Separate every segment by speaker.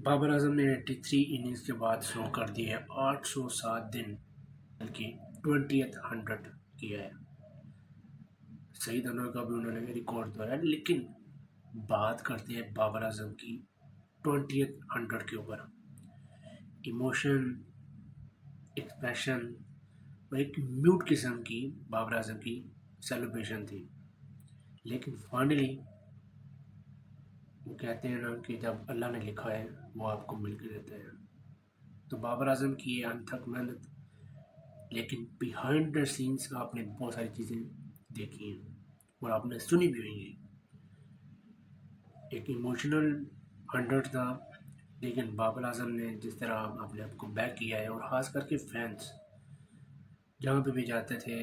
Speaker 1: بابر اعظم نے 83 اننگز کے بعد سو کر دی ہے 807 دن، بلکہ 20th 100 کیا ہے۔ سعید انور کا بھی انہوں نے ریکارڈ توڑا ہے، لیکن بات کرتے ہیں بابر اعظم کی 20th 100 کے اوپر۔ ایموشن، ایکسپریشن اور ایک میوٹ قسم کی بابر اعظم کی سیلیبریشن تھی، لیکن فائنلی وہ کہتے ہیں نا کہ جب اللہ نے لکھا ہے وہ آپ کو مل کے دیتا ہے۔ تو بابر اعظم کی یہ انتھک محنت، لیکن بیہائنڈ دا سینس کا آپ نے بہت ساری چیزیں دیکھی ہیں اور آپ نے سنی بھی ہوئی ہیں۔ ایک ایموشنل 100 تھا، لیکن بابر اعظم نے جس طرح اپنے آپ کو بیک کیا ہے، اور خاص کر کے فینس جہاں پہ بھی جاتے تھے،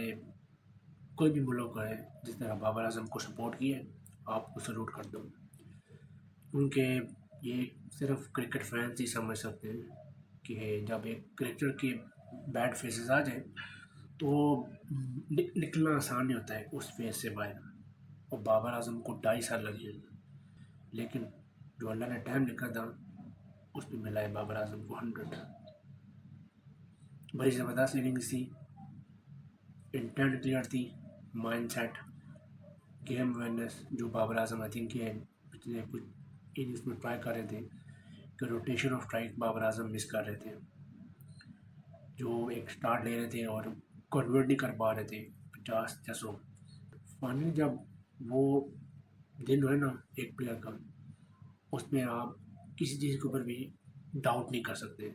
Speaker 1: کوئی بھی ملک ہے، جس طرح بابر اعظم کو سپورٹ کیا ہے، آپ کو سلوٹ کر دو، کیونکہ یہ صرف کرکٹ فینس ہی سمجھ سکتے ہیں کہ جب ایک کرکٹر کے بیڈ فیسز آ جائیں تو نکلنا آسان نہیں ہوتا ہے اس فیز سے باہر، اور بابر اعظم کو 2.5 سال لگے، لیکن جو اللہ نے ٹائم لکھا تھا اس پہ ملا ہے بابر اعظم کو 100۔ بڑی زبردست اننگز تھی، انٹینٹ کلیئر تھی، مائنڈ سیٹ، گیم اویئرنیس، جو بابر اعظم آئی تھنک کہ پچھلے کچھ اننگز میں ٹرائی کر رہے تھے کہ rotation of strike Babar Azam مس کر رہے تھے، جو ایک سٹارٹ لے رہے تھے اور کنورٹ نہیں کر پا رہے تھے 50 یا 100۔ فائنلی جب وہ دن ہے نا ایک پلیئر کا، اس میں آپ کسی چیز کے اوپر بھی ڈاؤٹ نہیں کر سکتے،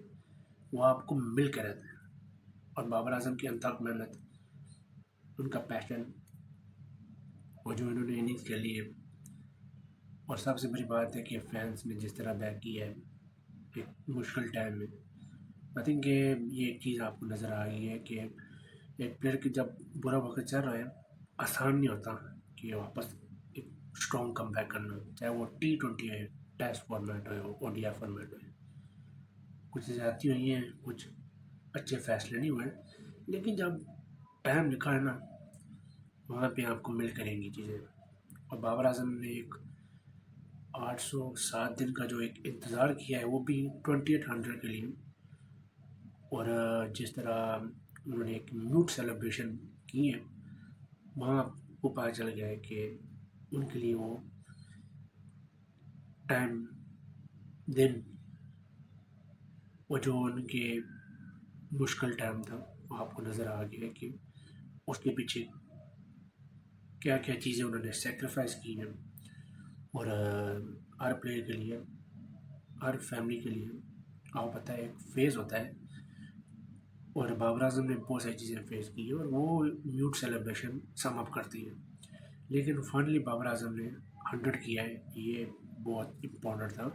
Speaker 1: وہ آپ کو مل کے رہتا ہے۔ اور بابر اعظم کی انتھک محنت، ان کا پیشن، اور جو انہوں نے اننگز کھیلی ہے، اور سب سے بڑی بات ہے کہ فینس نے جس طرح بیک کیا ہے ایک مشکل ٹائم میں، آئی تھنک کہ یہ ایک چیز آپ کو نظر آ رہی ہے کہ ایک پلیئر کی جب برا وقت چل رہا ہے، آسان نہیں ہوتا کہ واپس ایک اسٹرانگ کم بیک کرنا، چاہے وہ T20 ہے، ٹیسٹ فارمیٹ ہو، ODI فارمیٹ ہو۔ کچھ زیادتی ہوئی ہیں، کچھ اچھے فیصلے نہیں ہوئے، لیکن جب ٹائم لکھا ہے نا وہاں پہ آپ کو مل کریں گی چیزیں۔ اور بابر اعظم نے ایک 807 دن کا جو ایک انتظار کیا ہے، وہ بھی 20th 100 کے لیے، اور جس طرح انہوں نے ایک میوٹ سیلیبریشن کی ہے، وہاں کو پتہ چل گیا ہے کہ ان کے لیے وہ ٹائم، دن، اور جو ان کے مشکل ٹائم تھا وہ آپ کو نظر آ گیا ہے کہ اس کے پیچھے کیا کیا چیزیں انہوں نے سیکریفائس کی ہیں۔ اور ہر پلیئر کے لیے، ہر فیملی کے لیے آپ پتہ ہے ایک فیز ہوتا ہے، اور بابر اعظم نے بہت ساری چیزیں فیس کی ہیں، اور وہ میوٹ سیلیبریشن سم اپ کرتی ہیں، لیکن فائنلی بابر اعظم نے 100 کیا ہے، یہ بہت امپورٹنٹ تھا۔